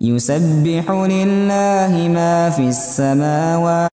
يسبح لله ما في السماوات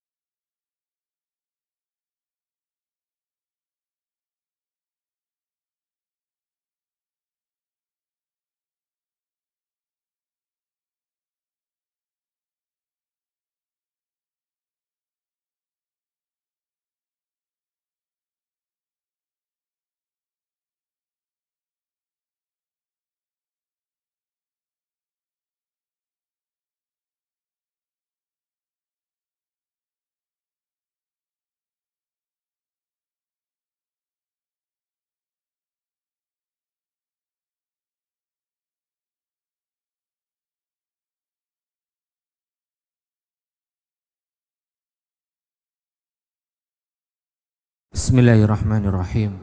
Bismillahirrahmanirrahim.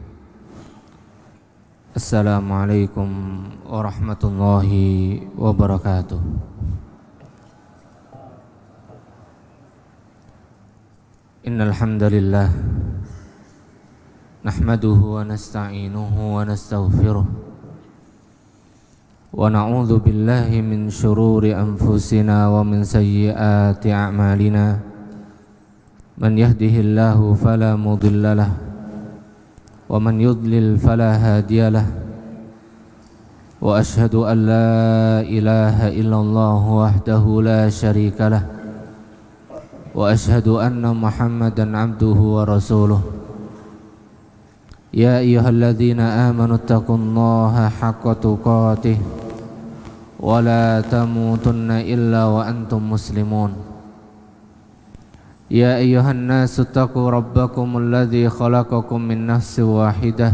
Assalamualaikum warahmatullahi wabarakatuh. Innal hamdalillah nahmaduhu wa nasta'inuhu wa nastaghfiruh wa na'udzu billahi min shururi anfusina wa min sayyiati a'malina. Man yahdihillahu fala mudilla lah wa man yudlil fala hadiya lah wa ashhadu an la ilaha illallah wahdahu la syarika lah wa ashhadu anna Muhammadan abduhu wa rasuluh. Ya ayyuhalladzina amanu taqullaha haqqa tuqatih wa la tamutunna illa wa antum muslimun. Ya ayyuhan nasu taqu rabbakumul ladzi khalaqakum min nafsin wahidah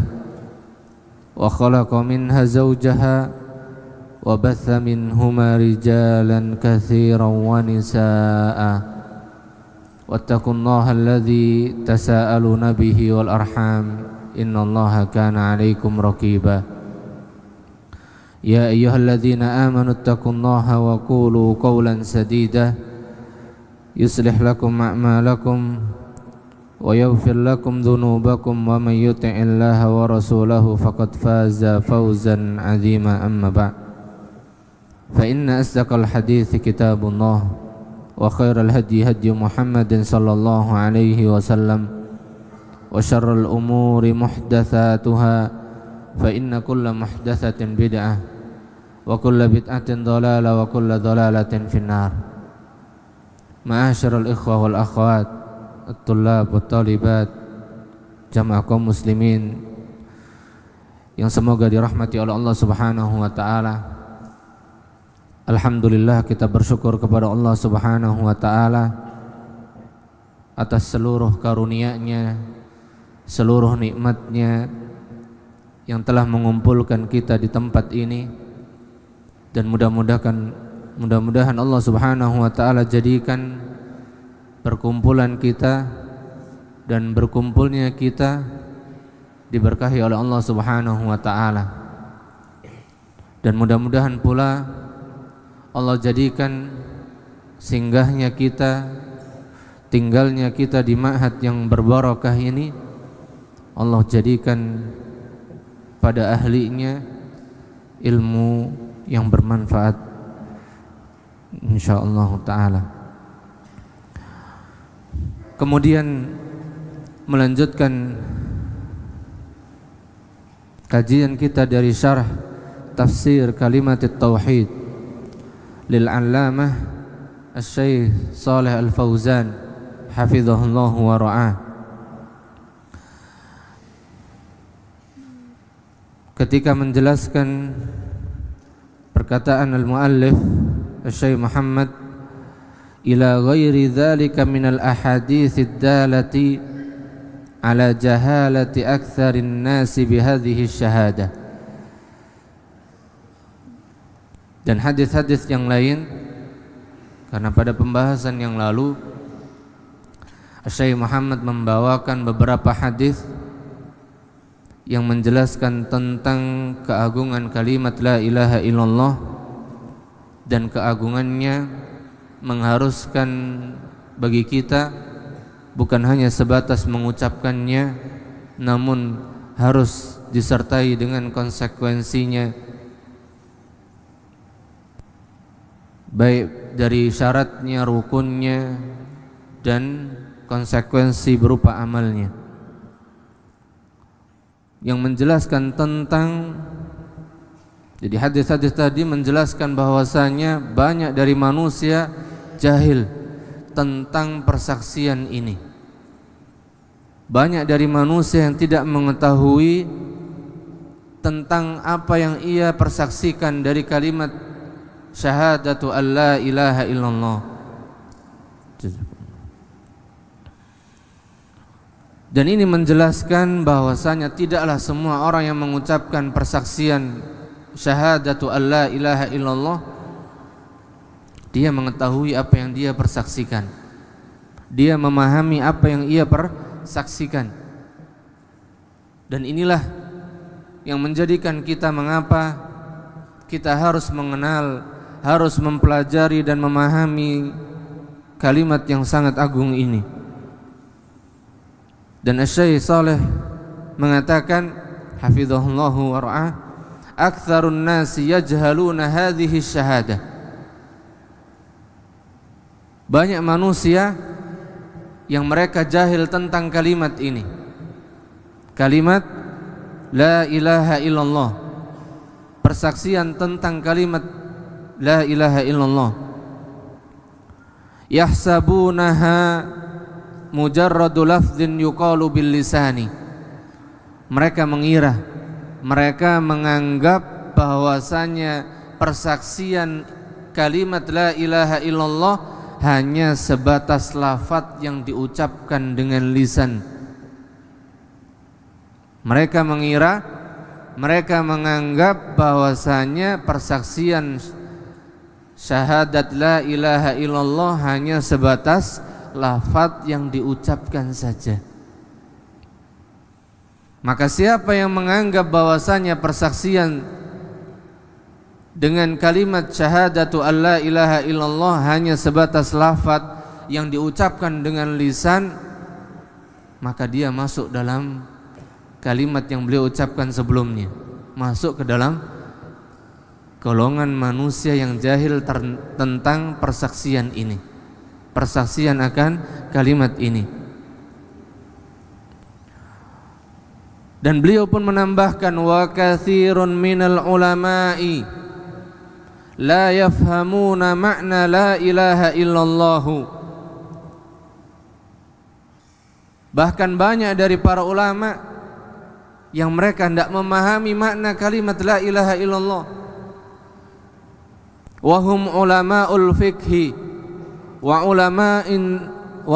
wa khalaqa minha zawjaha wa batha minhuma rijalan katsiran wa nisaa'a wattaqullaha alladzi tasaaluna bihi wal arham innallaha kana 'alaikum raqiba. Ya ayyuhalladzina amanu taqullaha wa qulu qawlan sadida yuslih lakum a'malakum wa yaghfir lakum dhunubakum wa man yuti'illaha wa rasulahu faqad faza fawzan 'azima. Amma ba'd, fa inna asdaqal hadithi kitabullah wa khairal hadi hadi Muhammadin sallallahu alaihi wasallam wa syarrul umuri muhdatsatuha fa inna kulla muhdatsatin bid'ah wa kulla bid'atin dhalalah wa kulla dhalalatin finnar. Ma'asyiral ikhwah wal akhwat, at-tullab wat talibat, jamaah kaum muslimin yang semoga dirahmati oleh Allah Subhanahu wa taala. Alhamdulillah, kita bersyukur kepada Allah Subhanahu wa taala atas seluruh karunia-Nya, seluruh nikmat-Nya yang telah mengumpulkan kita di tempat ini, dan mudah-mudahan Allah Subhanahu wa taala jadikan perkumpulan kita dan berkumpulnya kita diberkahi oleh Allah Subhanahu wa taala. Dan mudah-mudahan pula Allah jadikan singgahnya kita, tinggalnya kita di ma'had yang berbarakah ini, Allah jadikan pada ahlinya ilmu yang bermanfaat insyaallah ta'ala. Kemudian melanjutkan kajian kita dari syarah tafsir kalimat tauhid lil allamah asy-syaikh Shalih Al-Fauzan hafizahullah wa ra'ah. Ketika menjelaskan perkataan al-muallif Syekh Muhammad ila ghairi dzalika minal ahaditsid dalati ala jahalati aktsarin nasi bihadhihi syahadah, dan hadis-hadis yang lain, karena pada pembahasan yang lalu Syekh Muhammad membawakan beberapa hadis yang menjelaskan tentang keagungan kalimat la ilaha illallah, dan keagungannya mengharuskan bagi kita bukan hanya sebatas mengucapkannya, namun harus disertai dengan konsekuensinya, baik dari syaratnya, rukunnya, dan konsekuensi berupa amalnya, yang menjelaskan tentang, jadi hadis-hadis tadi menjelaskan bahwasanya banyak dari manusia jahil tentang persaksian ini. Banyak dari manusia yang tidak mengetahui tentang apa yang ia persaksikan dari kalimat syahadatu alla ilaha illallah. Dan ini menjelaskan bahwasanya tidaklah semua orang yang mengucapkan persaksian syahadatu alla ilaha illallah dia mengetahui apa yang dia persaksikan, dia memahami apa yang ia persaksikan. Dan inilah yang menjadikan kita mengapa kita harus mengenal, harus mempelajari dan memahami kalimat yang sangat agung ini. Dan Asy-Syaikh Shalih mengatakan hafizahullahu wa ra'ah, aktsarun nasi yajhaluna hadhihi syahadah. Banyak manusia yang mereka jahil tentang kalimat ini, kalimat la ilaha illallah, persaksian tentang kalimat la ilaha illallah. Yahsabunaha mujarradu lafdhin yuqalu bil lisani. Mereka mengira, mereka menganggap bahwasanya persaksian kalimat la ilaha illallah hanya sebatas lafaz yang diucapkan dengan lisan. Mereka mengira, mereka menganggap bahwasanya persaksian syahadat la ilaha illallah hanya sebatas lafaz yang diucapkan saja. Maka siapa yang menganggap bahwasanya persaksian dengan kalimat syahadatu alla ilaha illallah hanya sebatas lafaz yang diucapkan dengan lisan, maka dia masuk dalam kalimat yang beliau ucapkan sebelumnya, masuk ke dalam golongan manusia yang jahil tentang persaksian ini, persaksian akan kalimat ini. Dan beliau pun menambahkan, wa katsirun minal ulama'i la yafhamuna ma'na la ilaha illallah. Bahkan banyak dari para ulama yang mereka tidak memahami makna kalimat la ilaha illallah. Wa hum ulama'ul fiqhi wa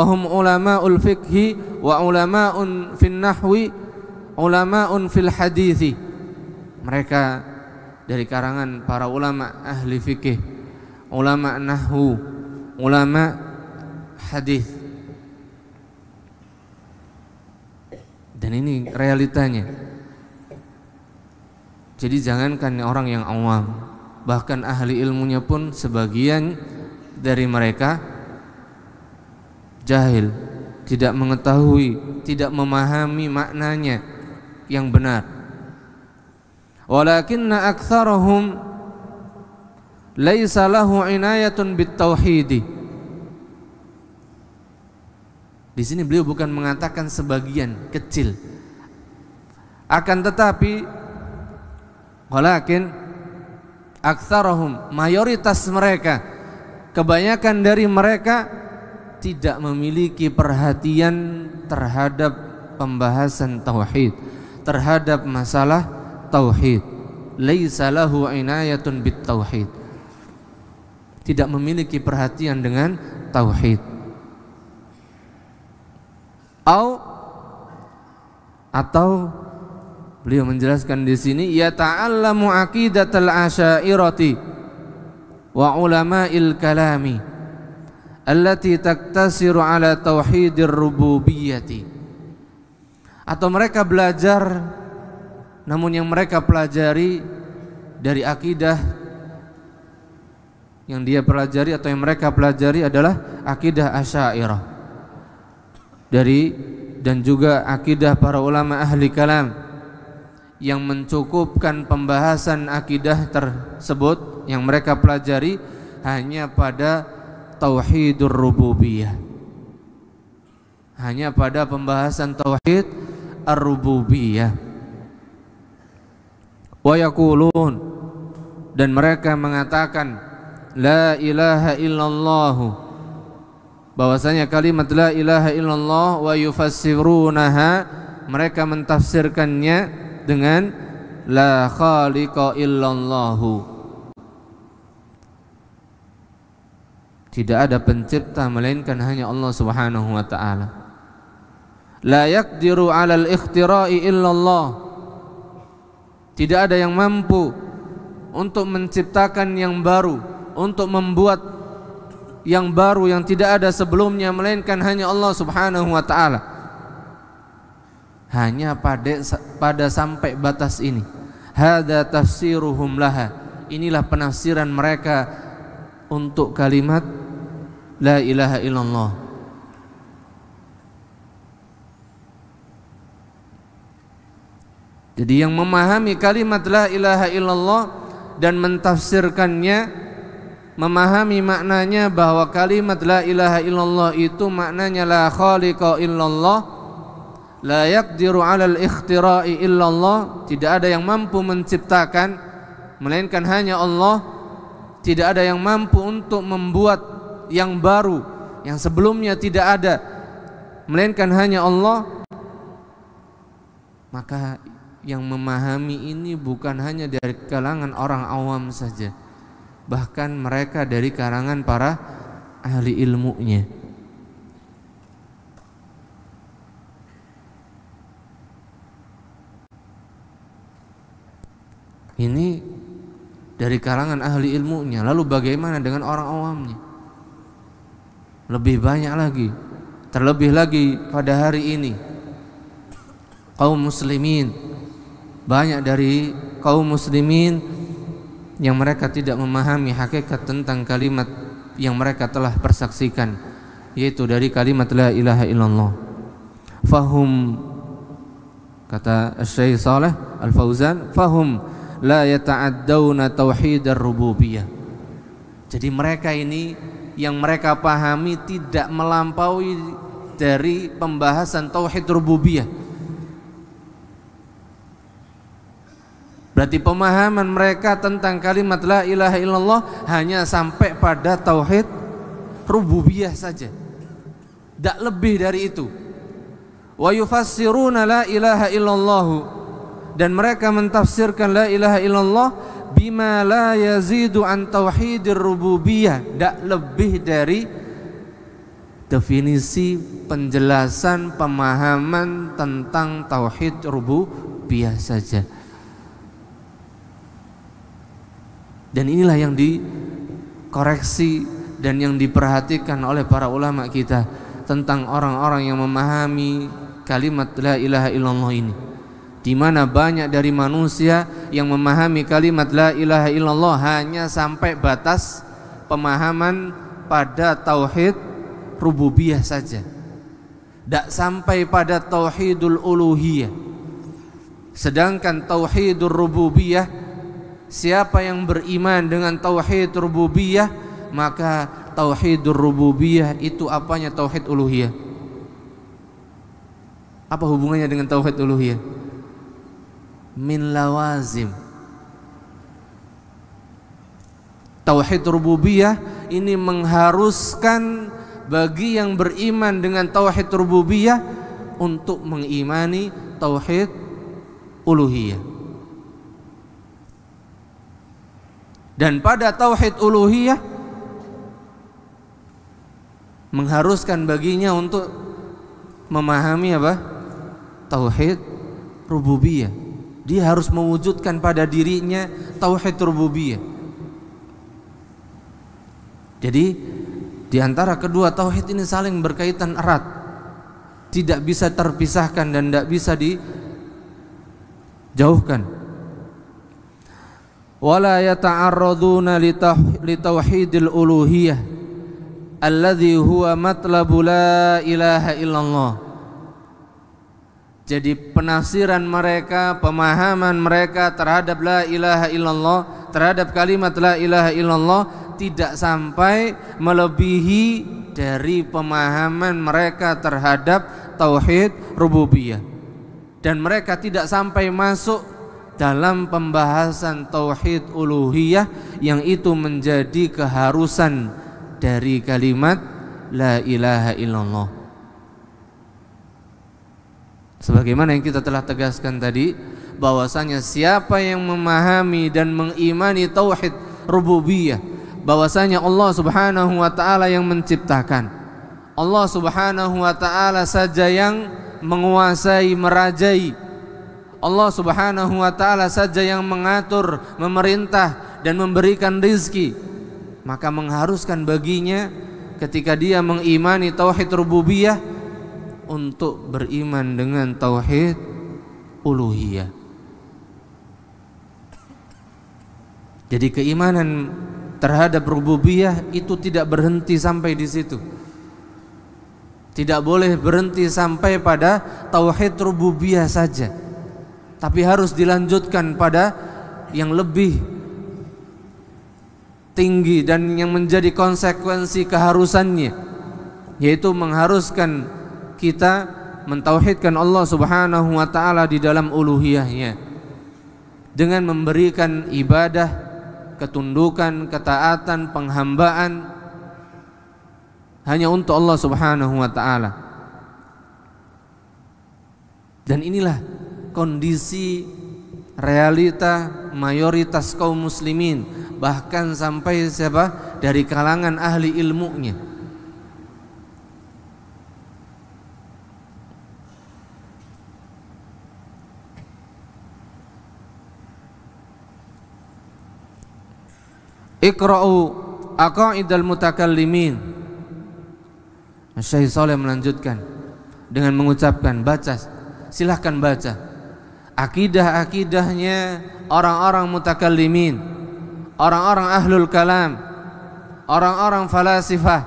hum ulama'ul fiqhi wa ulama'un fin nahwi ulama'un fil hadithi. Mereka dari karangan para ulama ahli fikih, ulama nahwu, ulama hadis. Dan ini realitanya. Jadi jangankan orang yang awam, bahkan ahli ilmunya pun sebagian dari mereka jahil, tidak mengetahui, tidak memahami maknanya yang benar. Walakinna aktsarahum laisa lahu inayatun bitauhid. Di sini beliau bukan mengatakan sebagian kecil, akan tetapi walakin aktsarahum, mayoritas mereka, kebanyakan dari mereka tidak memiliki perhatian terhadap pembahasan tauhid, terhadap masalah tauhid. Laisa lahu inayatun bit tauhid, tidak memiliki perhatian dengan tauhid. Atau beliau menjelaskan di sini, ya ta'allamu aqidatal asy'ariyati wa ulama'il kalami allati taktasiru ala tauhidir rububiyyati. Atau mereka belajar, namun yang mereka pelajari dari akidah yang dia pelajari atau yang mereka pelajari adalah akidah Asy'ariyah dan juga akidah para ulama ahli kalam yang mencukupkan pembahasan akidah tersebut yang mereka pelajari hanya pada tauhidur rububiyah, hanya pada pembahasan tauhid ar-rububiyah. Wa yaqulun, dan mereka mengatakan la ilaha illallah, bahwasanya kalimat la ilaha illallah, wa yufassirunaha, mereka mentafsirkannya dengan la khaliqa illallahu, tidak ada pencipta melainkan hanya Allah Subhanahu wa taala. La yaqdiru 'alal ikhtira'i illallah, tidak ada yang mampu untuk menciptakan yang baru, untuk membuat yang baru yang tidak ada sebelumnya melainkan hanya Allah Subhanahu wa taala. Hanya pada sampai batas ini. Hadza tafsiruhum laha, inilah penafsiran mereka untuk kalimat la ilaha illallah. Jadi yang memahami kalimat la ilaha illallah dan mentafsirkannya, memahami maknanya bahwa kalimat la ilaha illallah itu maknanya la khaliqa illallah, la yaqdiru 'alal ikhtira'i illallah, tidak ada yang mampu menciptakan melainkan hanya Allah, tidak ada yang mampu untuk membuat yang baru yang sebelumnya tidak ada melainkan hanya Allah. Maka yang memahami ini bukan hanya dari kalangan orang awam saja, bahkan mereka dari kalangan para ahli ilmunya. Ini dari kalangan ahli ilmunya. Lalu bagaimana dengan orang awamnya? Lebih banyak lagi, terlebih lagi pada hari ini kaum muslimin, banyak dari kaum muslimin yang mereka tidak memahami hakikat tentang kalimat yang mereka telah persaksikan, yaitu dari kalimat la ilaha illallah. Fahum, kata Syekh Shalih Al-Fauzan, fahum la yata'addawna tauhid ar-rububiyah. Jadi mereka ini yang mereka pahami tidak melampaui dari pembahasan tauhid rububiyah. Berarti pemahaman mereka tentang kalimat la ilaha illallah hanya sampai pada tauhid rububiyah saja, tidak lebih dari itu. Wa yufassiruna la ilaha illallah, dan mereka mentafsirkan la ilaha illallah bima la yazidu an tauhidir rububiyah, tidak lebih dari definisi penjelasan pemahaman tentang tauhid rububiyah saja. Dan inilah yang dikoreksi dan yang diperhatikan oleh para ulama kita tentang orang-orang yang memahami kalimat la ilaha illallah ini, di mana banyak dari manusia yang memahami kalimat la ilaha illallah hanya sampai batas pemahaman pada tauhid rububiyah saja, tidak sampai pada tauhidul uluhiyah. Sedangkan tauhidur rububiyah, siapa yang beriman dengan tauhid rububiyah, maka tauhidur rububiyah itu apanya tauhid uluhiyah? Apa hubungannya dengan tauhid uluhiyah? Min lawazim. Tauhid rububiyah ini mengharuskan bagi yang beriman dengan tauhid rububiyah untuk mengimani tauhid uluhiyah. Dan pada tauhid uluhiyah mengharuskan baginya untuk memahami apa? Tauhid rububiyah. Dia harus mewujudkan pada dirinya tauhid rububiyah. Jadi di antara kedua tauhid ini saling berkaitan erat, tidak bisa terpisahkan dan tidak bisa dijauhkan. Wala yata'arraduna li tauhidil uluhiyah alladhi huwa matlabu la ilaha illallah. Jadi penafsiran mereka, pemahaman mereka terhadap la ilaha illallah, terhadap kalimat la ilaha illallah tidak sampai melebihi dari pemahaman mereka terhadap tauhid rububiyah, dan mereka tidak sampai masuk dalam pembahasan tauhid uluhiyah yang itu menjadi keharusan dari kalimat la ilaha illallah. Sebagaimana yang kita telah tegaskan tadi, bahwasanya siapa yang memahami dan mengimani tauhid rububiyah, bahwasanya Allah Subhanahu wa taala yang menciptakan, Allah Subhanahu wa taala saja yang menguasai, merajai, Allah Subhanahu wa taala saja yang mengatur, memerintah dan memberikan rizki, maka mengharuskan baginya ketika dia mengimani tauhid rububiyah untuk beriman dengan tauhid uluhiyah. Jadi keimanan terhadap rububiyah itu tidak berhenti sampai di situ. Tidak boleh berhenti sampai pada tauhid rububiyah saja, tapi harus dilanjutkan pada yang lebih tinggi dan yang menjadi konsekuensi keharusannya, yaitu mengharuskan kita mentauhidkan Allah Subhanahu wa taala di dalam uluhiyahnya dengan memberikan ibadah, ketundukan, ketaatan, penghambaan hanya untuk Allah Subhanahu wa taala. Dan inilah kondisi realita mayoritas kaum muslimin, bahkan sampai siapa dari kalangan ahli ilmunya. Iqra'u aqaidal mutakallimin. Syekh Saleh melanjutkan dengan mengucapkan, baca, silahkan baca akidah-akidahnya orang-orang mutakallimin, orang-orang ahlul kalam, orang-orang falasifah.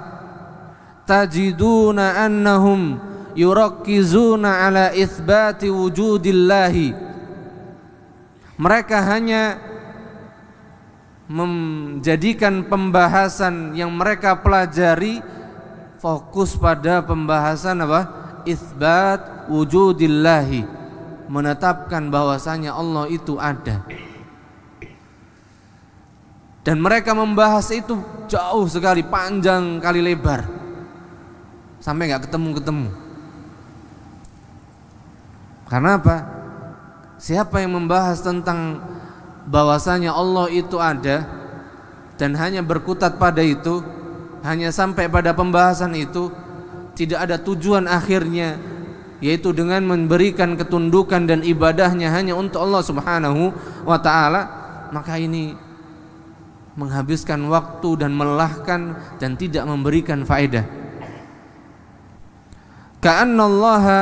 Tajiduna annahum yurakkizuna ala itsbati wujudillahi. Mereka hanya menjadikan pembahasan yang mereka pelajari fokus pada pembahasan apa? Itsbat wujudillahi, menetapkan bahwasanya Allah itu ada. Dan mereka membahas itu jauh sekali, panjang kali lebar, sampai nggak ketemu-ketemu. Karena apa? Siapa yang membahas tentang bahwasanya Allah itu ada dan hanya berkutat pada itu, hanya sampai pada pembahasan itu, tidak ada tujuan akhirnya, yaitu dengan memberikan ketundukan dan ibadahnya hanya untuk Allah Subhanahu wa ta'ala, maka ini menghabiskan waktu dan melelahkan dan tidak memberikan faedah. Ka'annallaha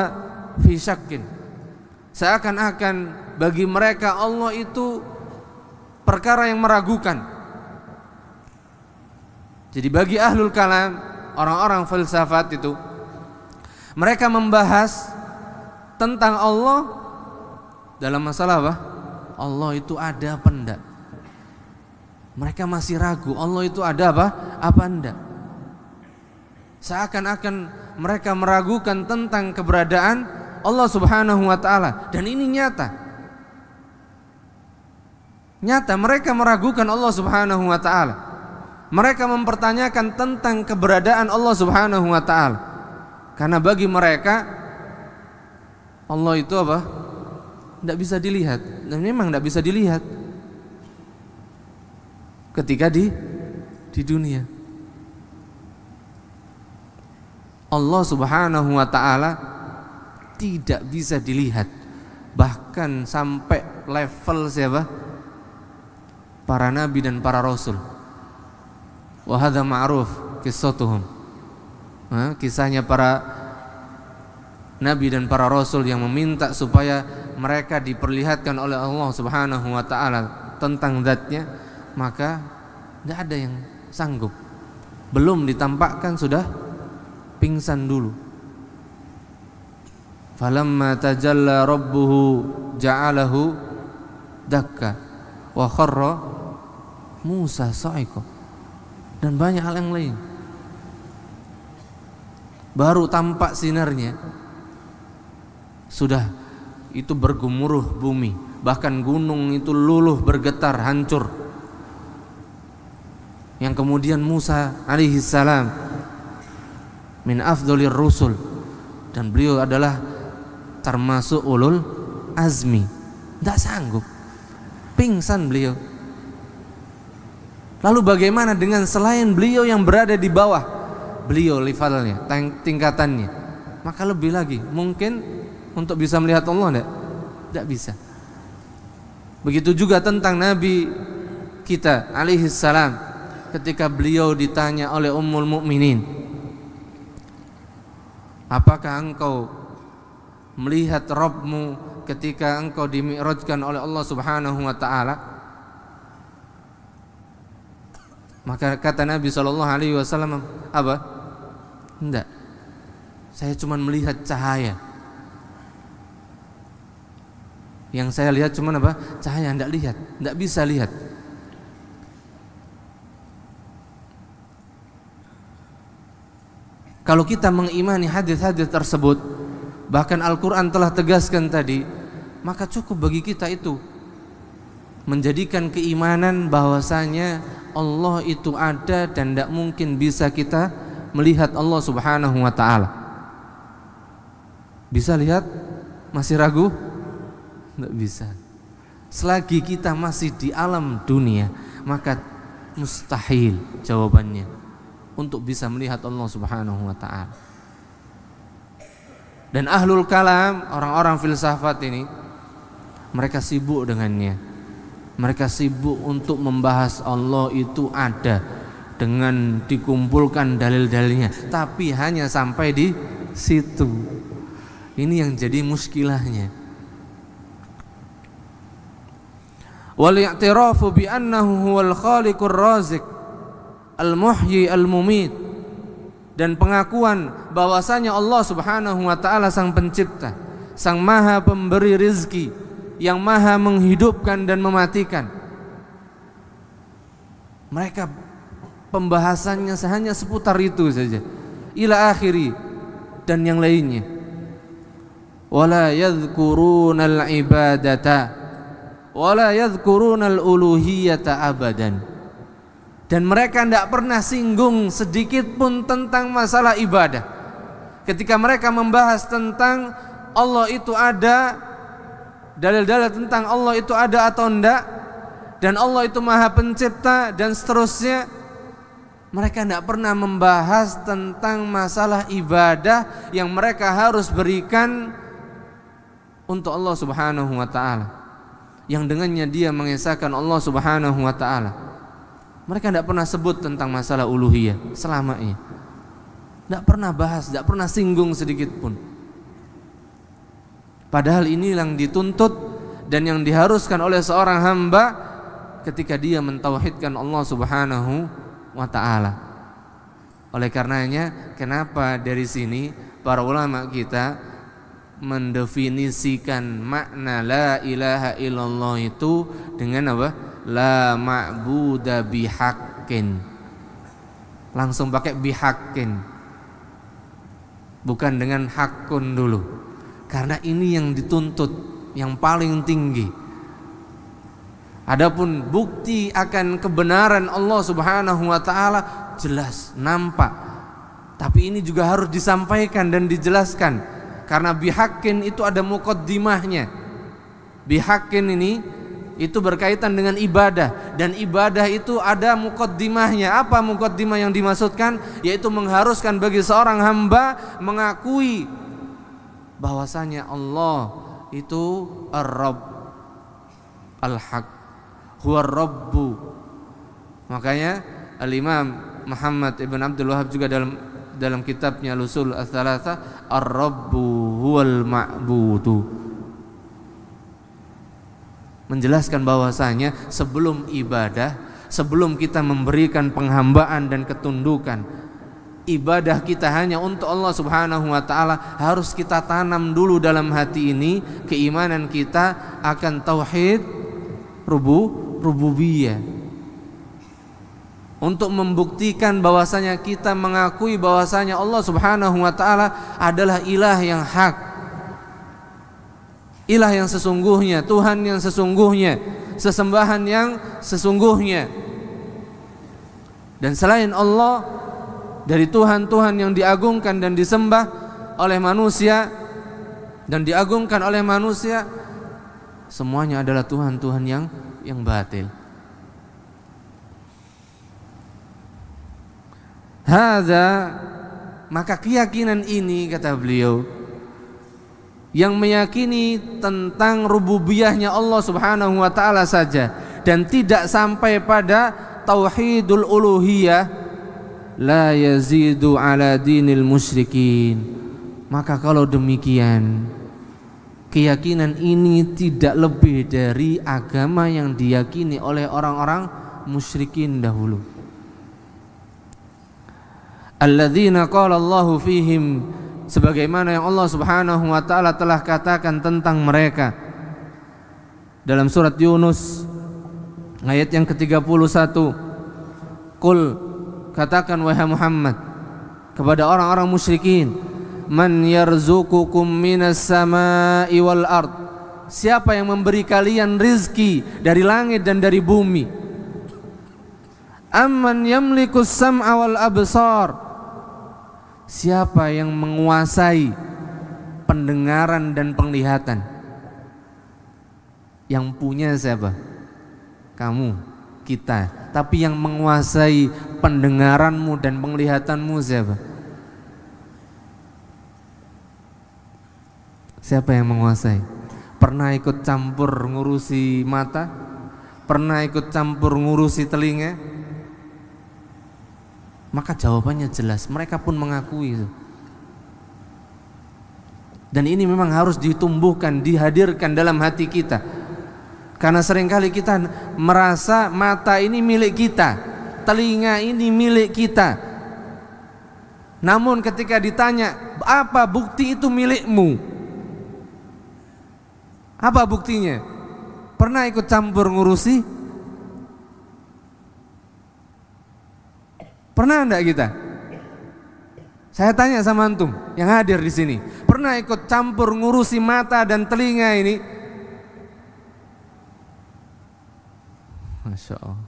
fi syakkin, seakan-akan bagi mereka Allah itu perkara yang meragukan. Jadi bagi ahlul kalam, orang-orang filsafat itu, mereka membahas tentang Allah dalam masalah apa? Allah itu ada apa enggak? Mereka masih ragu, Allah itu ada apa enggak? Seakan-akan mereka meragukan tentang keberadaan Allah Subhanahu wa ta'ala. Dan ini nyata mereka meragukan Allah Subhanahu wa ta'ala. Mereka mempertanyakan tentang keberadaan Allah Subhanahu wa ta'ala, karena bagi mereka Allah itu apa? Tidak bisa dilihat. Dan memang tidak bisa dilihat ketika di dunia. Allah Subhanahu wa ta'ala tidak bisa dilihat, bahkan sampai level siapa? Para nabi dan para rasul. Wa hadza ma'ruf qissatuhum. Kisahnya para nabi dan para rasul yang meminta supaya mereka diperlihatkan oleh Allah Subhanahu wa ta'ala tentang zatnya, maka tidak ada yang sanggup. Belum ditampakkan sudah pingsan dulu. Falamma tajalla rabbuhu ja'alahu dakka wa kharra Musa sa'iqa. dan banyak hal yang lain. Baru tampak sinarnya sudah itu bergemuruh bumi, bahkan gunung itu luluh bergetar hancur. Yang kemudian Musa alaihi salam min afdhalir rusul, dan beliau adalah termasuk ulul azmi, tidak sanggup, pingsan beliau. Lalu bagaimana dengan selain beliau yang berada di bawah beliau levelnya, tingkatannya? Maka lebih lagi mungkin untuk bisa melihat Allah tidak bisa. Begitu juga tentang Nabi kita alaihi salam, ketika beliau ditanya oleh Ummul Mukminin, apakah engkau melihat Rabbmu ketika engkau dimi'rajkan oleh Allah Subhanahu wa ta'ala? Maka kata Nabi SAW, apa? Tidak, saya cuma melihat cahaya. Yang saya lihat cuma apa? Cahaya, tidak lihat, tidak bisa lihat. Kalau kita mengimani hadis-hadis tersebut, bahkan Al-Quran telah tegaskan tadi, maka cukup bagi kita itu menjadikan keimanan bahwasanya Allah itu ada dan tidak mungkin bisa kita melihat Allah Subhanahu wa ta'ala. Bisa lihat? Masih ragu? Tidak bisa. Selagi kita masih di alam dunia, maka mustahil jawabannya untuk bisa melihat Allah Subhanahu wa ta'ala. Dan ahlul kalam, orang-orang filsafat ini, mereka sibuk dengannya. Mereka sibuk untuk membahas Allah itu ada, dengan dikumpulkan dalil-dalilnya, tapi hanya sampai di situ. Ini yang jadi muskilahnya. Wal i'tirafu bi annahu huwal khaliqur razik al-muhyi al-mumit, dan pengakuan bahwasanya Allah Subhanahu wa ta'ala sang pencipta, sang maha pemberi rizki, yang maha menghidupkan dan mematikan. Mereka pembahasannya hanya seputar itu saja, ila akhiri, dan yang lainnya. Wala yadhkurunal ibadata wala yadhkurunal uluhiyata abadan. Dan mereka tidak pernah singgung sedikit pun tentang masalah ibadah. Ketika mereka membahas tentang Allah itu ada, dalil-dalil tentang Allah itu ada atau enggak, dan Allah itu maha pencipta dan seterusnya, mereka tidak pernah membahas tentang masalah ibadah yang mereka harus berikan untuk Allah Subhanahu wa ta'ala, yang dengannya dia mengesahkan Allah Subhanahu wa ta'ala. Mereka tidak pernah sebut tentang masalah uluhiyah selamanya, tidak pernah bahas, tidak pernah singgung sedikit pun. Padahal ini yang dituntut dan yang diharuskan oleh seorang hamba ketika dia mentauhidkan Allah Subhanahu wa ta'ala. Oleh karenanya, kenapa dari sini para ulama kita mendefinisikan makna la ilaha illallah itu dengan apa? La ma'buda bihaqqin. Langsung pakai bihaqqin, bukan dengan hakun dulu. Karena ini yang dituntut, yang paling tinggi. Adapun bukti akan kebenaran Allah Subhanahu wa ta'ala jelas, nampak. Tapi ini juga harus disampaikan dan dijelaskan. Karena bihaqqin itu ada muqaddimahnya. Bihaqqin ini itu berkaitan dengan ibadah, dan ibadah itu ada muqaddimahnya. Apa muqaddimah yang dimaksudkan? Yaitu mengharuskan bagi seorang hamba mengakui bahwasanya Allah itu Ar-Rabb Al-Haq, huwa Rabbu. Makanya Al-Imam Muhammad Ibn Abdul Wahab juga dalam kitabnya Al-Usul Ats-Tsalatsah, Ar-Rabbu huwal ma'budu, menjelaskan bahwasanya sebelum ibadah, sebelum kita memberikan penghambaan dan ketundukan, ibadah kita hanya untuk Allah Subhanahu wa ta'ala, harus kita tanam dulu dalam hati ini keimanan kita akan tauhid rububiyah. untuk membuktikan bahwasanya kita mengakui bahwasanya Allah Subhanahu wa taala adalah ilah yang hak, ilah yang sesungguhnya, Tuhan yang sesungguhnya, sesembahan yang sesungguhnya. Dan selain Allah, dari Tuhan-Tuhan yang diagungkan dan disembah oleh manusia dan diagungkan oleh manusia, semuanya adalah Tuhan-Tuhan yang batil. Hadza, maka keyakinan ini, kata beliau, yang meyakini tentang rububiyahnya Allah Subhanahu wa taala saja dan tidak sampai pada tauhidul uluhiyah, la yazidu ala dinil musyrikin. Maka kalau demikian, keyakinan ini tidak lebih dari agama yang diyakini oleh orang-orang musyrikin dahulu. Alladzina qala Allahu fihim, sebagaimana yang Allah Subhanahu wa taala telah katakan tentang mereka dalam surat Yunus ayat yang ke-31. Qul, katakan wahai Muhammad kepada orang-orang musyrikin, man yarzuqukum minas samai wal ard, siapa yang memberi kalian rizki dari langit dan dari bumi? Amman yamlikus sam'a wal absar, siapa yang menguasai pendengaran dan penglihatan? Yang punya siapa? Kamu, kita. Tapi yang menguasai pendengaranmu dan penglihatanmu siapa? Siapa yang menguasai? Pernah ikut campur ngurusi mata? Pernah ikut campur ngurusi telinga? Maka jawabannya jelas, mereka pun mengakui itu. Dan ini memang harus ditumbuhkan, dihadirkan dalam hati kita. Karena seringkali kita merasa mata ini milik kita, telinga ini milik kita. Namun ketika ditanya, apa bukti itu milikmu? Apa buktinya? Pernah ikut campur ngurusi? Pernah enggak kita? Saya tanya sama antum yang hadir di sini, pernah ikut campur ngurusi mata dan telinga ini? Masya Allah,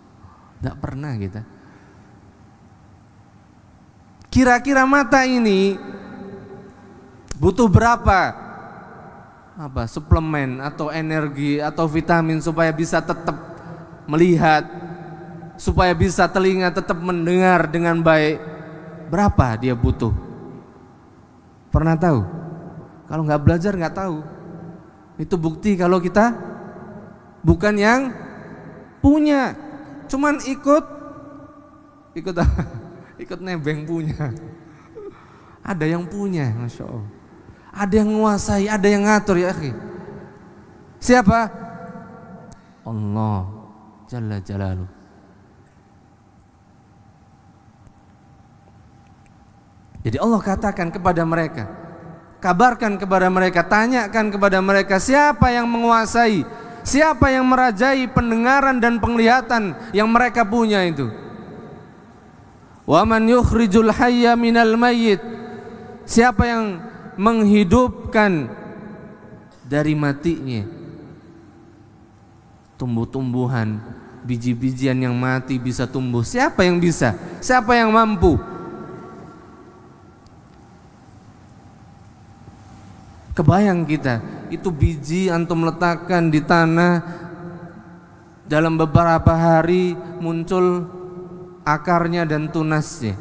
enggak pernah kita. Kira-kira mata ini butuh berapa suplemen atau energi atau vitamin supaya bisa tetap melihat, supaya bisa telinga tetap mendengar dengan baik? Berapa dia butuh? Pernah tahu? Kalau nggak belajar nggak tahu. Itu bukti kalau kita bukan yang punya, cuman ikut apa? Ikut nebeng punya. Ada yang punya, Masya Allah. Ada yang menguasai, ada yang ngatur, ya akhi. Siapa? Allah Jalla Jalaluh. Jadi Allah katakan kepada mereka, kabarkan kepada mereka, tanyakan kepada mereka, siapa yang menguasai, siapa yang merajai pendengaran dan penglihatan yang mereka punya itu? Wa man yukhrijul hayya minal mayyit, siapa yang menghidupkan dari matinya tumbuh-tumbuhan, biji-bijian yang mati bisa tumbuh? Siapa yang bisa? Siapa yang mampu? Kebayang kita, itu biji antum letakkan di tanah, dalam beberapa hari muncul akarnya dan tunasnya.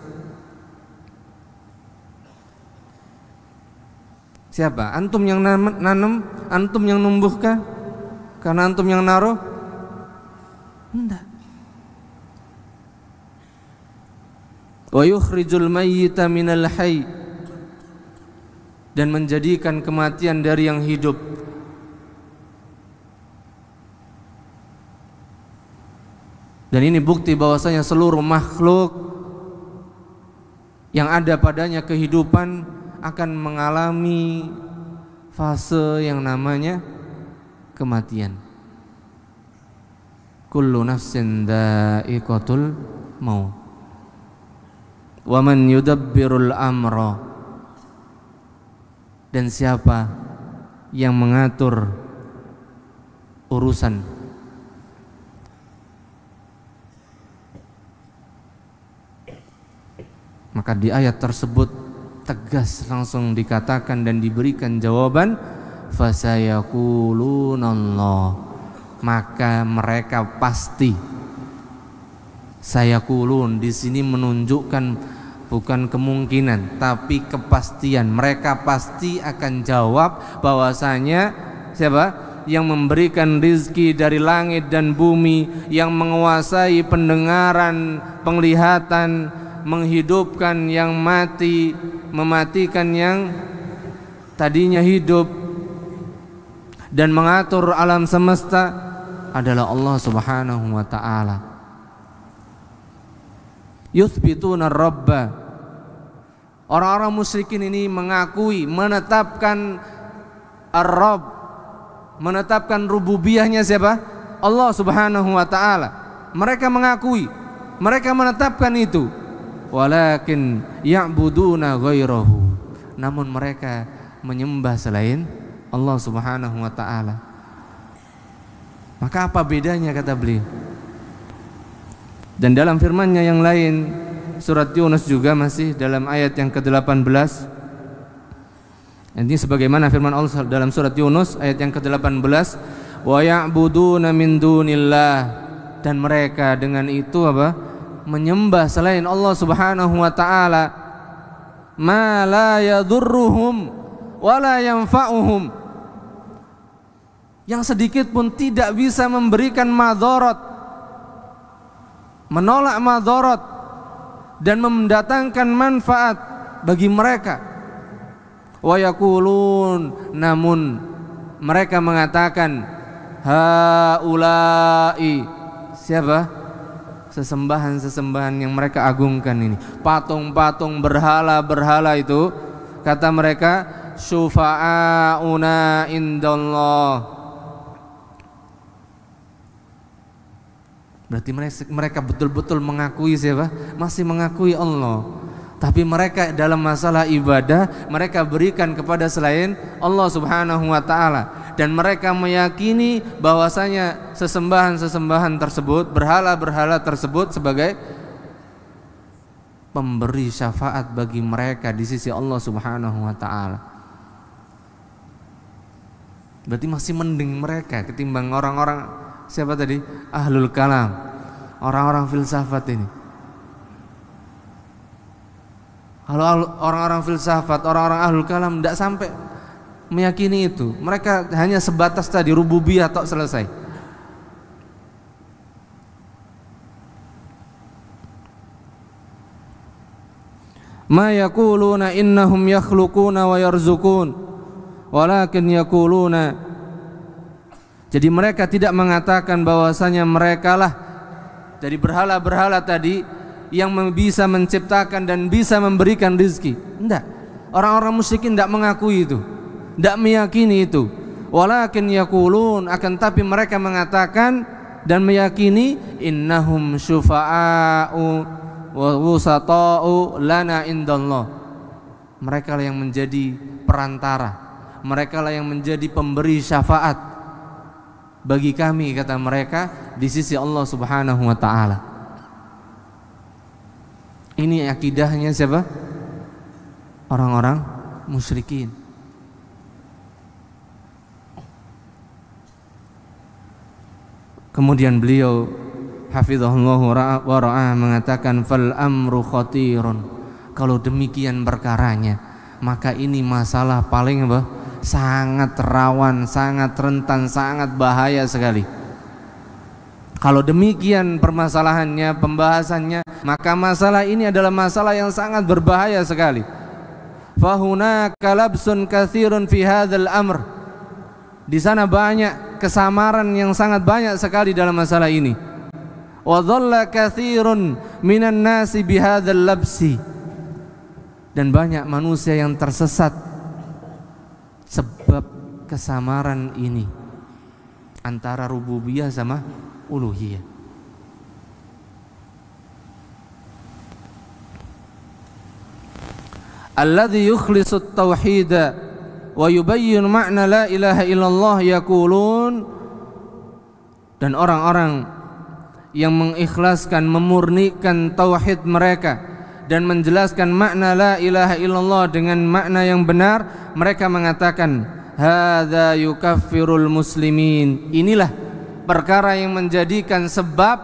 Siapa? Antum yang nanam, antum yang numbuhkan? Karena antum yang naruh? Enggak. Wa yukhrijul mayyita minal hayy, dan menjadikan kematian dari yang hidup. Dan ini bukti bahwasanya seluruh makhluk yang ada padanya kehidupan akan mengalami fase yang namanya kematian. Kullu nafsin dha'iqatul maut. Wa man yudabbirul amra, dan siapa yang mengatur urusan. Maka di ayat tersebut tegas langsung dikatakan dan diberikan jawaban, fasayaqulunallah, maka mereka pasti. Sayaqulun di sini menunjukkan bukan kemungkinan tapi kepastian. Mereka pasti akan jawab bahwasanya siapa yang memberikan rizki dari langit dan bumi, yang menguasai pendengaran, penglihatan, menghidupkan yang mati, mematikan yang tadinya hidup, dan mengatur alam semesta adalah Allah Subhanahu wa ta'ala. Yuthbituna Rabba, orang-orang musyrikin ini mengakui, menetapkan Ar-Rabb, menetapkan rububiyahnya siapa? Allah Subhanahu wa ta'ala. Mereka mengakui, mereka menetapkan itu. Walakin ya'buduna ghairahu, namun mereka menyembah selain Allah Subhanahu wa ta'ala. Maka apa bedanya, kata beliau? Dan dalam firman-Nya yang lain, surat Yunus juga masih dalam ayat yang ke-18. Ini sebagaimana firman Allah dalam surat Yunus ayat yang ke-18, wa ya'buduna min dunillah, dan mereka dengan itu apa? Menyembah selain Allah Subhanahu wa ta'ala, ma la yadurruhum wa la yanfa'uhum, yang sedikit pun tidak bisa memberikan madarat, menolak madarat, dan mendatangkan manfaat bagi mereka. Wa yaqulun, namun mereka mengatakan, haula'i, siapa? Sesembahan-sesembahan yang mereka agungkan ini, patung-patung, berhala-berhala itu, kata mereka, syufa'auna indallah. Berarti mereka betul-betul mengakui siapa? Masih mengakui Allah. Tapi mereka dalam masalah ibadah, mereka berikan kepada selain Allah Subhanahu wa ta'ala. Dan mereka meyakini bahwasanya sesembahan-sesembahan tersebut, berhala-berhala tersebut sebagai pemberi syafaat bagi mereka di sisi Allah Subhanahu wa ta'ala. Berarti masih mending mereka ketimbang orang-orang, siapa tadi? Ahlul kalam, orang-orang filsafat ini. Kalau orang-orang filsafat, orang-orang ahlul kalam tidak sampai meyakini itu. Mereka hanya sebatas tadi rububiyah tok, selesai. Ma yaquluna innahum yakhluquna wa yarzuqun walakin yaquluna, jadi mereka tidak mengatakan bahwasanya merekalah dari berhala-berhala tadi yang bisa menciptakan dan bisa memberikan rezeki. Tidak. Orang-orang musyrikin tidak mengakui itu, tidak meyakini itu. Walakin yaqulun, akan tapi mereka mengatakan dan meyakini, innahum syufa'a'u wa wusata'u lana indallah. Mereka lah yang menjadi perantara, mereka lah yang menjadi pemberi syafaat bagi kami, kata mereka, di sisi Allah Subhanahu wa ta'ala. Ini akidahnya siapa? Orang-orang musyrikin. Kemudian beliau hafizahullah wa ra'ah mengatakan, fal amru khatirun, kalau demikian perkaranya, maka ini masalah paling apa? Sangat rawan, sangat rentan, sangat bahaya sekali. Kalau demikian permasalahannya, pembahasannya, maka masalah ini adalah masalah yang sangat berbahaya sekali. Fahunaka labsun katsirun fi hadzal amr, di sana banyak kesamaran yang sangat banyak sekali dalam masalah ini. Wa dhalla katsirun minan nasi bi hadzal labsi, dan banyak manusia yang tersesat sebab kesamaran ini antara rububiyah sama uluhiyah. alladzi yukhlisut tauhida wa yubayyin ma'na la ilaha illallah yaqulun, dan orang-orang yang mengikhlaskan, memurnikan tauhid mereka dan menjelaskan makna la ilaha illallah dengan makna yang benar, mereka mengatakan hadza yukaffirul muslimin, inilah perkara yang menjadikan sebab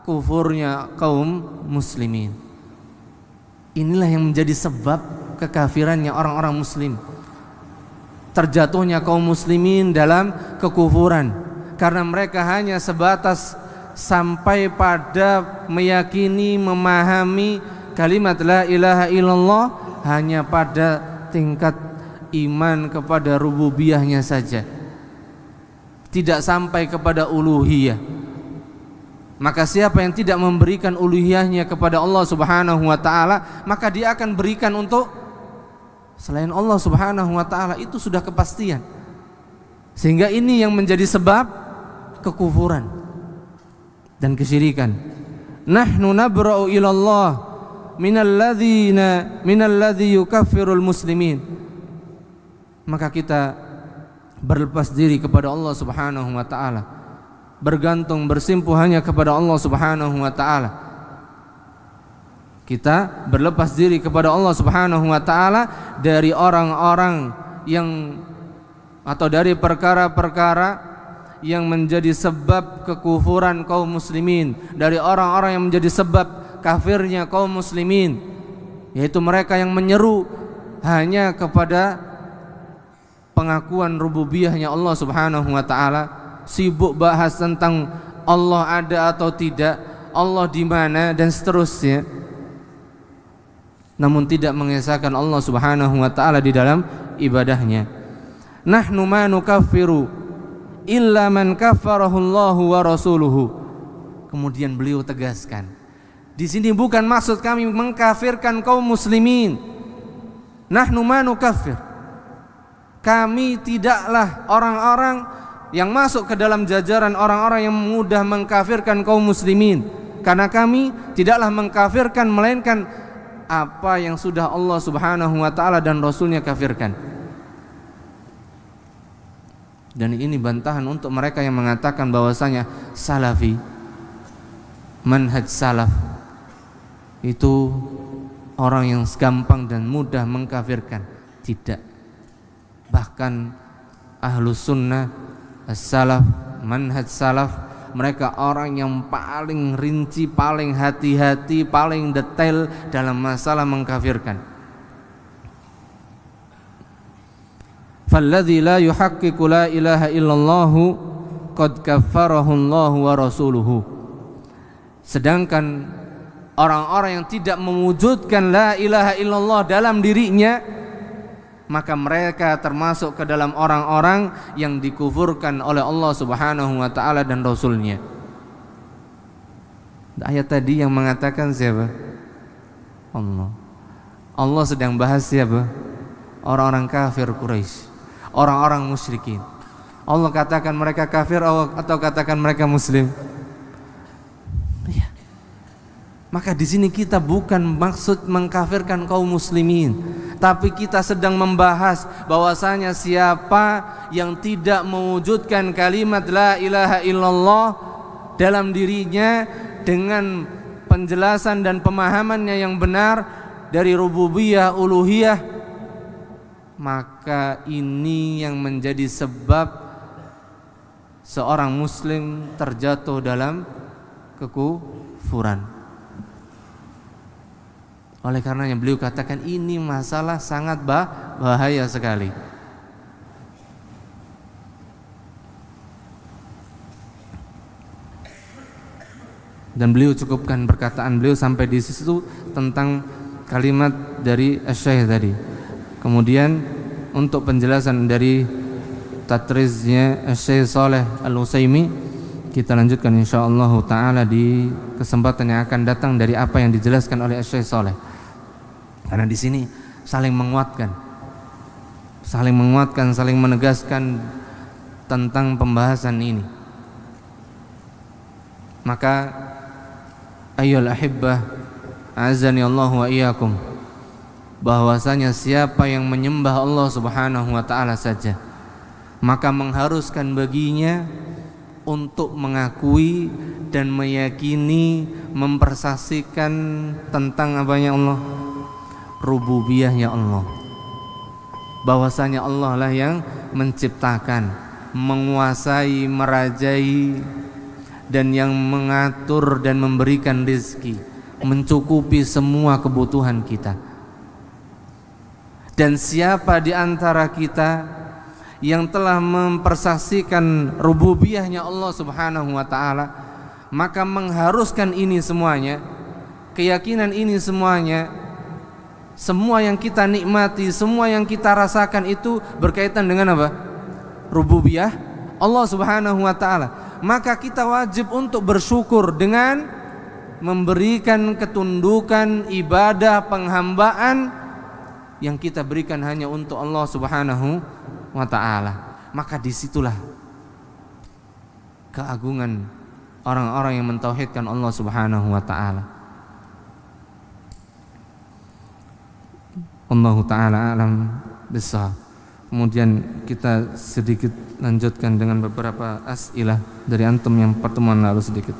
kufurnya kaum muslimin, inilah yang menjadi sebab kekafirannya orang-orang muslim, terjatuhnya kaum muslimin dalam kekufuran, karena mereka hanya sebatas sampai pada meyakini, memahami kalimat la ilaha illallah hanya pada tingkat iman kepada rububiyahnya saja, tidak sampai kepada uluhiyah. Maka siapa yang tidak memberikan uluhiyahnya kepada Allah Subhanahu wa taala, maka dia akan berikan untuk selain Allah Subhanahu wa taala, itu sudah kepastian. Sehingga ini yang menjadi sebab kekufuran dan kesyirikan. Nahnu nabra'u ilallah minalladzi yukaffirul muslimin. Maka kita berlepas diri kepada Allah Subhanahu wa taala, bergantung, bersimpuh hanya kepada Allah Subhanahu wa taala. Kita berlepas diri kepada Allah Subhanahu wa taala dari orang-orang yang atau dari perkara-perkara yang menjadi sebab kekufuran kaum muslimin, dari orang-orang yang menjadi sebab kafirnya kaum muslimin, yaitu mereka yang menyeru hanya kepada pengakuan rububiyahnya Allah Subhanahu wa taala, sibuk bahas tentang Allah ada atau tidak, Allah di mana dan seterusnya, namun tidak mengesahkan Allah Subhanahu wa taala di dalam ibadahnya. Nahnu ma nukaffiru illa man kaffarahu Allahu wa rasuluhu. Kemudian beliau tegaskan, di sini bukan maksud kami mengkafirkan kaum muslimin. Nahnu ma nukaffir, kami tidaklah orang-orang yang masuk ke dalam jajaran orang-orang yang mudah mengkafirkan kaum muslimin, karena kami tidaklah mengkafirkan melainkan apa yang sudah Allah Subhanahu wa taala dan Rasulnya kafirkan. Dan ini bantahan untuk mereka yang mengatakan bahwasanya salafi, manhaj salaf itu orang yang gampang dan mudah mengkafirkan. Tidak. Bahkan ahlus sunnah, as-salaf, manhaj salaf, mereka orang yang paling rinci, paling hati-hati, paling detail dalam masalah mengkafirkan. Falladzi la yuhaqqiqu la ilaha illallah qad kaffarahu Allah wa rasuluhu. Sedangkan orang-orang yang tidak mewujudkan la ilaha illallah dalam dirinya, maka mereka termasuk ke dalam orang-orang yang dikufurkan oleh Allah Subhanahu wa taala dan Rasulnya. Ayat tadi yang mengatakan siapa? Allah. Allah sedang bahas siapa? Orang-orang kafir Quraisy, orang-orang musyrikin. Allah katakan mereka kafir atau katakan mereka muslim? Ya. Maka di sini kita bukan maksud mengkafirkan kaum muslimin, tapi kita sedang membahas bahwasanya siapa yang tidak mewujudkan kalimat la ilaha illallah dalam dirinya dengan penjelasan dan pemahamannya yang benar dari rububiyah, uluhiyah, maka ini yang menjadi sebab seorang muslim terjatuh dalam kekufuran. Oleh karenanya beliau katakan ini masalah sangat bahaya sekali. Dan beliau cukupkan perkataan beliau sampai di situ tentang kalimat dari Asy-Syaikh tadi. Kemudian untuk penjelasan dari tatriznya Asy-Syaikh Shalih Al-Utsaimin kita lanjutkan insyaallah taala di kesempatan yang akan datang dari apa yang dijelaskan oleh Asy-Syaikh Shalih. Karena di sini saling menguatkan, saling menegaskan tentang pembahasan ini. Maka ayyul ahibbah azani Allah wa iyyakum, bahwasanya siapa yang menyembah Allah Subhanahu wa taala saja, maka mengharuskan baginya untuk mengakui dan meyakini, mempersaksikan tentang apanya Allah, rububiyahnya Allah, bahwasanya Allah lah yang menciptakan, menguasai, merajai, dan yang mengatur dan memberikan rezeki, mencukupi semua kebutuhan kita. Dan siapa di antara kita yang telah mempersaksikan rububiyahnya Allah Subhanahu wa taala, maka mengharuskan ini semuanya, keyakinan ini semuanya, semua yang kita nikmati, semua yang kita rasakan itu berkaitan dengan apa? Rububiyah Allah Subhanahu wa taala. Maka kita wajib untuk bersyukur dengan memberikan ketundukan, ibadah, penghambaan yang kita berikan hanya untuk Allah Subhanahu wa ta'ala. Maka disitulah keagungan orang-orang yang mentauhidkan Allah Subhanahu wa ta'ala. Allahu ta'ala alam bissawab. Kemudian kita sedikit lanjutkan dengan beberapa as'ilah dari antum yang pertemuan lalu sedikit.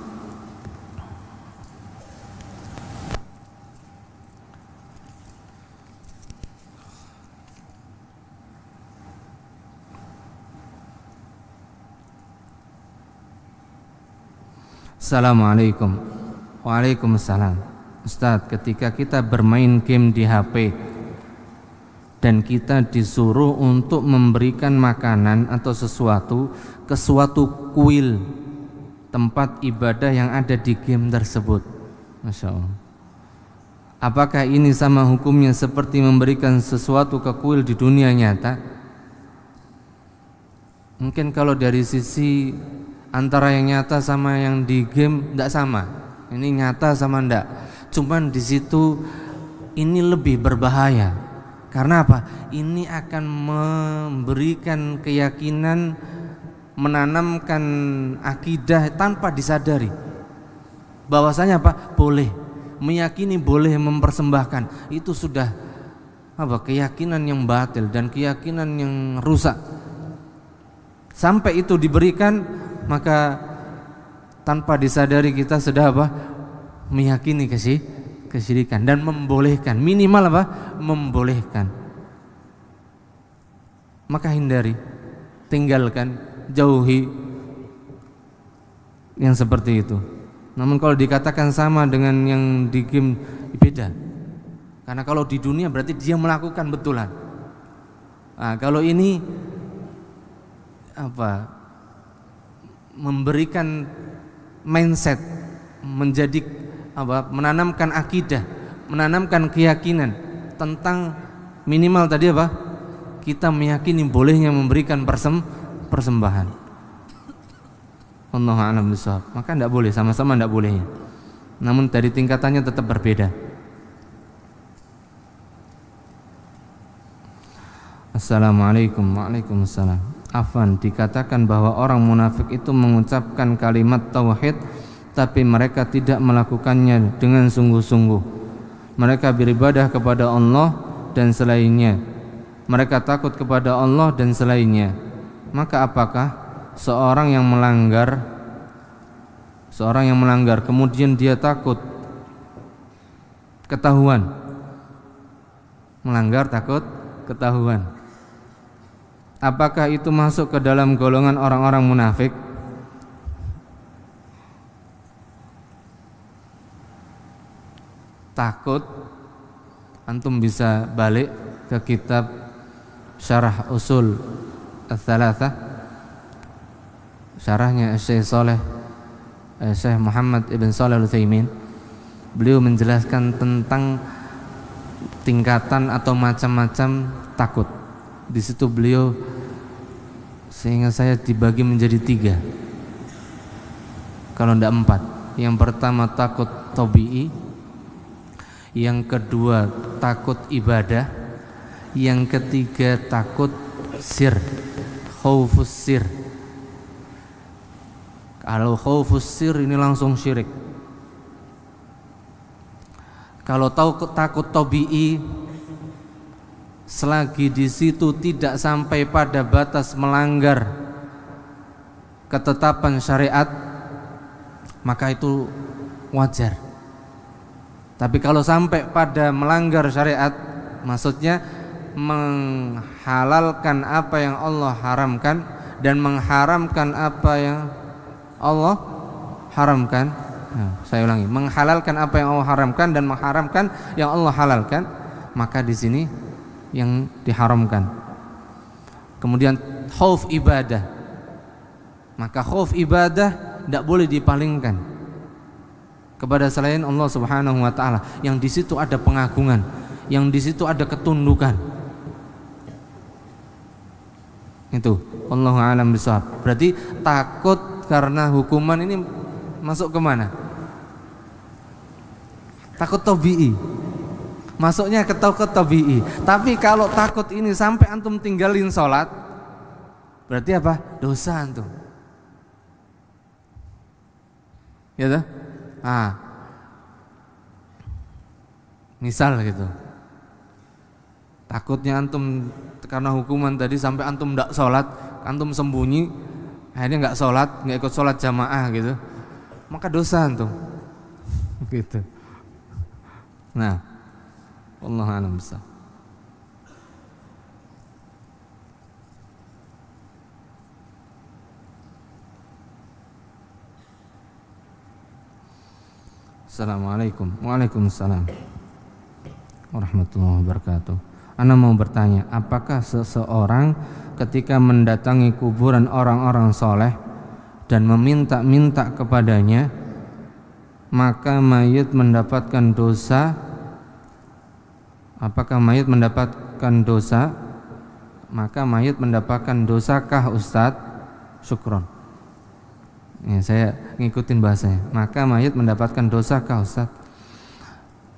Assalamualaikum. Waalaikumsalam. Ustadz, ketika kita bermain game di HP dan kita disuruh untuk memberikan makanan atau sesuatu ke suatu kuil tempat ibadah yang ada di game tersebut, Masya Allah, apakah ini sama hukumnya seperti memberikan sesuatu ke kuil di dunia nyata? Mungkin kalau dari sisi antara yang nyata sama yang di game tidak sama. Ini nyata sama ndak. Cuman di situ ini lebih berbahaya. Karena apa? Ini akan memberikan keyakinan, menanamkan akidah tanpa disadari. Bahwasanya apa? Boleh, meyakini boleh mempersembahkan. Itu sudah apa? Keyakinan yang batil dan keyakinan yang rusak. Sampai itu diberikan, maka tanpa disadari kita sudah apa? Meyakini kesyirikan dan membolehkan, minimal apa? Membolehkan. Maka hindari, tinggalkan, jauhi yang seperti itu. Namun kalau dikatakan sama dengan yang di game, beda. Karena kalau di dunia berarti dia melakukan betulan. Nah, kalau ini apa? Memberikan mindset, menjadi apa? Menanamkan akidah, menanamkan keyakinan tentang minimal tadi apa? Kita meyakini bolehnya memberikan persembahan. Wallahu a'lam bishawab. Maka tidak boleh, sama-sama tidak bolehnya. Namun dari tingkatannya tetap berbeda. Assalamualaikum. Waalaikumsalam. Afan, dikatakan bahwa orang munafik itu mengucapkan kalimat tauhid tapi mereka tidak melakukannya dengan sungguh-sungguh. Mereka beribadah kepada Allah dan selainnya. Mereka takut kepada Allah dan selainnya. Maka apakah seorang yang melanggar kemudian dia takut ketahuan? Melanggar takut ketahuan. Apakah itu masuk ke dalam golongan orang-orang munafik? Takut, antum bisa balik ke kitab Syarah Usul Ats-Tsalatsah, syarahnya Syekh Muhammad Ibn Shalih Al-Utsaimin. Beliau menjelaskan tentang tingkatan atau macam-macam takut. Di situ beliau, sehingga saya dibagi menjadi 3, kalau tidak 4. Yang pertama takut tabi'i, yang kedua takut ibadah, yang ketiga takut sir, khaufus sir. Kalau khaufus sir ini langsung syirik. Kalau takut tabi'i selagi di situ tidak sampai pada batas melanggar ketetapan syariat, maka itu wajar. Tapi kalau sampai pada melanggar syariat, maksudnya menghalalkan apa yang Allah haramkan dan mengharamkan apa yang Allah haramkan. Saya ulangi, menghalalkan apa yang Allah haramkan dan mengharamkan yang Allah halalkan, maka di sini yang diharamkan. Kemudian khauf ibadah, maka khauf ibadah tidak boleh dipalingkan kepada selain Allah Subhanahu wa taala, yang di situ ada pengagungan, yang di situ ada ketundukan. Itu Allahu a'lam bishawab. Berarti takut karena hukuman ini masuk ke mana? Takut tabi'i. Masuknya ke takut tabi'i. Tapi kalau takut ini sampai antum tinggalin sholat, berarti apa? Dosa antum. Ya toh? Misal gitu. Takutnya antum karena hukuman tadi sampai antum tidak sholat, antum sembunyi, akhirnya nggak sholat, nggak ikut sholat jamaah gitu, maka dosa antum. Gitu. Nah, wallahu a'lam bishawab. Assalamualaikum. Waalaikumsalam warahmatullahi wabarakatuh. Ana mau bertanya, apakah seseorang ketika mendatangi kuburan orang-orang soleh dan meminta-minta kepadanya, maka mayit mendapatkan dosa? Apakah mayit mendapatkan dosa? Maka mayit mendapatkan dosakah Ustadz? Syukron. Ya, saya ngikutin bahasanya. Maka mayit mendapatkan dosakah Ustadz?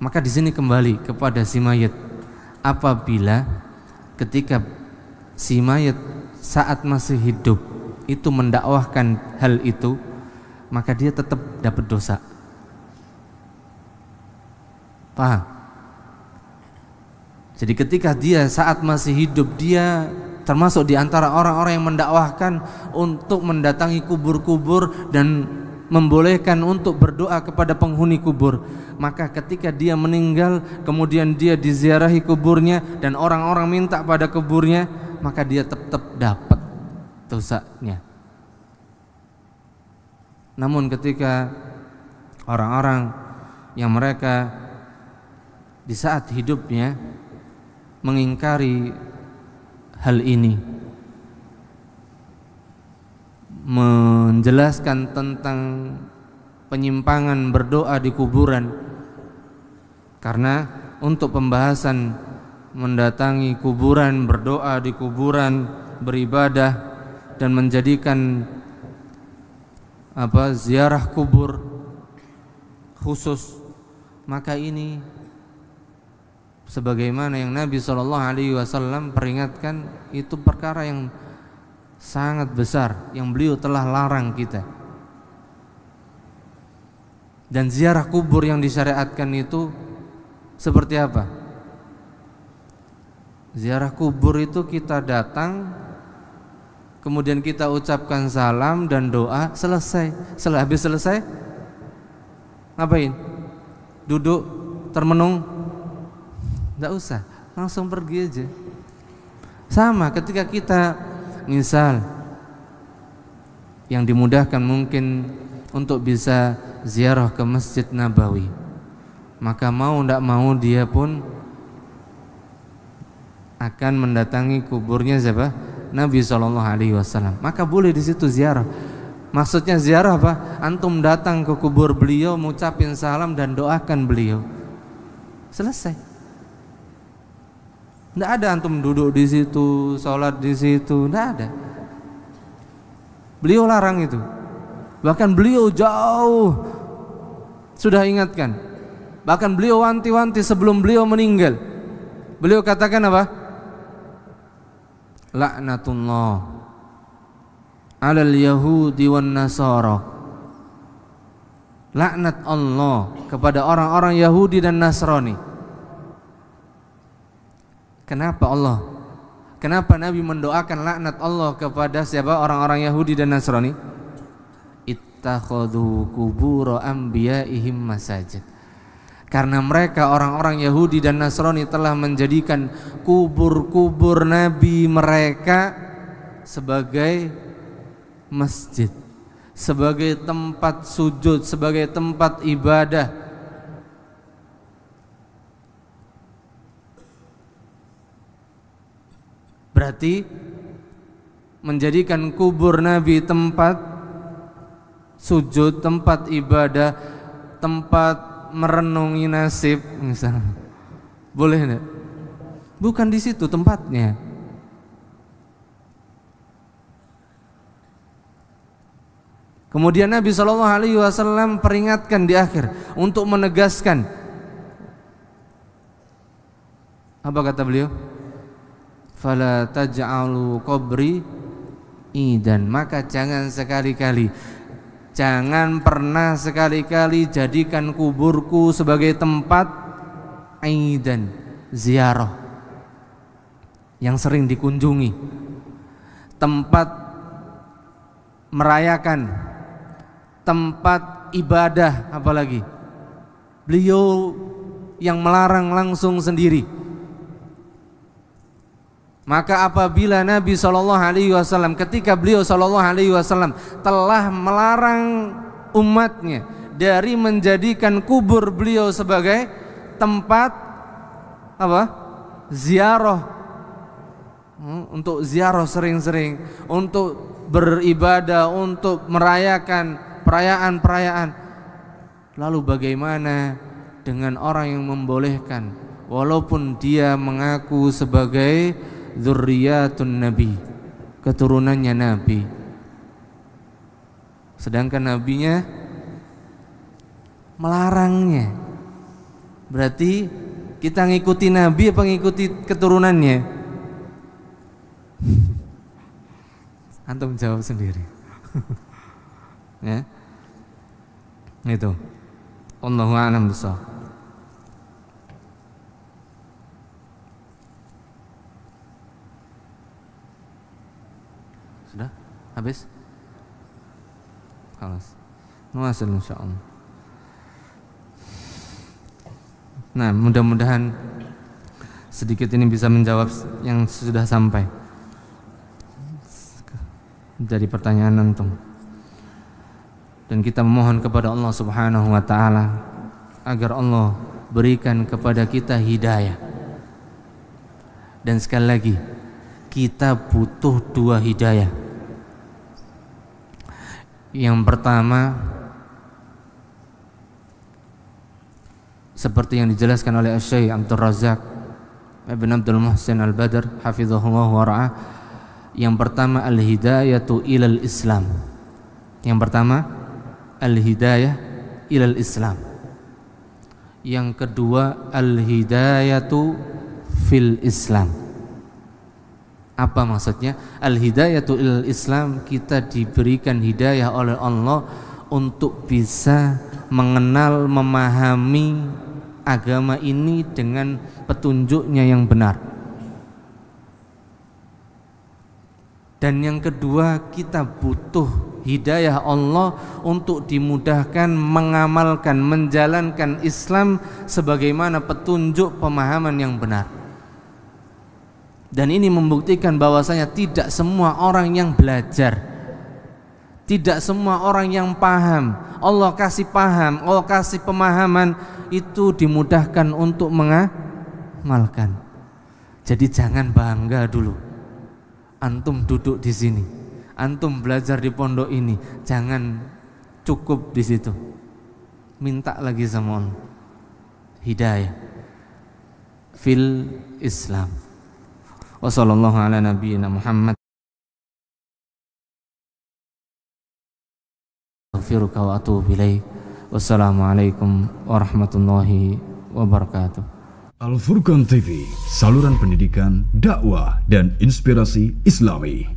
Maka di sini kembali kepada si mayit. Apabila ketika si mayit saat masih hidup itu mendakwahkan hal itu, maka dia tetap dapat dosa. Paham? Jadi ketika dia saat masih hidup, dia termasuk di antara orang-orang yang mendakwahkan untuk mendatangi kubur-kubur dan membolehkan untuk berdoa kepada penghuni kubur. Maka ketika dia meninggal, kemudian dia diziarahi kuburnya dan orang-orang minta pada kuburnya, maka dia tetap dapat dosanya. Namun ketika orang-orang yang mereka di saat hidupnya mengingkari hal ini, menjelaskan tentang penyimpangan berdoa di kuburan, karena untuk pembahasan mendatangi kuburan, berdoa di kuburan, beribadah dan menjadikan ziarah kubur khusus, maka ini sebagaimana yang Nabi SAW peringatkan, itu perkara yang sangat besar yang beliau telah larang kita. Dan ziarah kubur yang disyariatkan itu seperti apa? Ziarah kubur itu kita datang, kemudian kita ucapkan salam dan doa, selesai. Habis selesai ngapain? Duduk termenung? Tidak usah, langsung pergi aja. Sama ketika kita misal yang dimudahkan mungkin untuk bisa ziarah ke Masjid Nabawi, maka mau tidak mau dia pun akan mendatangi kuburnya siapa? Nabi SAW. Maka boleh di situ ziarah. Maksudnya ziarah apa? Antum datang ke kubur beliau, mengucapin salam dan doakan beliau. Selesai. Tidak ada antum duduk di situ, sholat di situ, tidak ada. Beliau larang itu. Bahkan beliau jauh sudah ingatkan. Bahkan beliau wanti-wanti sebelum beliau meninggal. Beliau katakan apa? Laknatullah alal yahudi wan nasara. Laknat Allah kepada orang-orang Yahudi dan Nasrani. Kenapa Allah? Kenapa Nabi mendoakan laknat Allah kepada siapa? Orang-orang Yahudi dan Nasrani. Ittakhadhu qubur anbiya'ihim masajid. Karena mereka orang-orang Yahudi dan Nasrani telah menjadikan kubur-kubur nabi mereka sebagai masjid, sebagai tempat sujud, sebagai tempat ibadah. Berarti menjadikan kubur nabi tempat sujud, tempat ibadah, tempat merenungi nasib misalnya. Boleh enggak? Bukan di situ tempatnya. Kemudian Nabi SAW peringatkan di akhir untuk menegaskan. Apa kata beliau? Fala taj'alu qabri idan, maka jangan sekali-kali, jangan pernah sekali-kali jadikan kuburku sebagai tempat idan, ziarah yang sering dikunjungi, tempat merayakan, tempat ibadah. Apalagi beliau yang melarang langsung sendiri. Maka apabila Nabi SAW ketika beliau SAW telah melarang umatnya dari menjadikan kubur beliau sebagai tempat apa? Ziarah, untuk ziarah sering-sering, untuk beribadah, untuk merayakan perayaan-perayaan. Lalu bagaimana dengan orang yang membolehkan walaupun dia mengaku sebagai dzurriyyatun nabi, keturunannya nabi, sedangkan nabinya melarangnya? Berarti kita ngikuti nabi apa ngikuti keturunannya? Antum jawab sendiri. Ya, itu. Allahu a'lam bishawab. Sudah? Habis? Halas. Nuwasil insyaallah. Nah, mudah-mudahan sedikit ini bisa menjawab yang sudah sampai dari pertanyaan antum. Dan kita memohon kepada Allah Subhanahu wa taala agar Allah berikan kepada kita hidayah. Dan sekali lagi, kita butuh dua hidayah. Yang pertama, seperti yang dijelaskan oleh Syekh Abdul Razak Ibn Abdul Muhsin Al-Badr hafizahullah wa ra'ah. Yang pertama, al-hidayatu ilal Islam. Yang pertama, al-hidayah ilal Islam. Yang kedua, al-hidayatu fil Islam. Apa maksudnya? Al-hidayatu ilal Islam, kita diberikan hidayah oleh Allah untuk bisa mengenal, memahami agama ini dengan petunjuknya yang benar. Dan yang kedua, kita butuh hidayah Allah untuk dimudahkan mengamalkan, menjalankan Islam sebagaimana petunjuk pemahaman yang benar. Dan ini membuktikan bahwasanya tidak semua orang yang belajar, tidak semua orang yang paham, Allah kasih paham, Allah kasih pemahaman, itu dimudahkan untuk mengamalkan. Jadi jangan bangga dulu. Antum duduk di sini, antum belajar di pondok ini, jangan cukup di situ. Minta lagi sama Allah hidayah fil Islam. Wa sallallahu ala nabiyyina Muhammad. Astaghfiruka wa atubu ilaik. Wassalamualaikum warahmatullahi wabarakatuh. Al Furqan TV, saluran pendidikan, dakwah dan inspirasi Islami.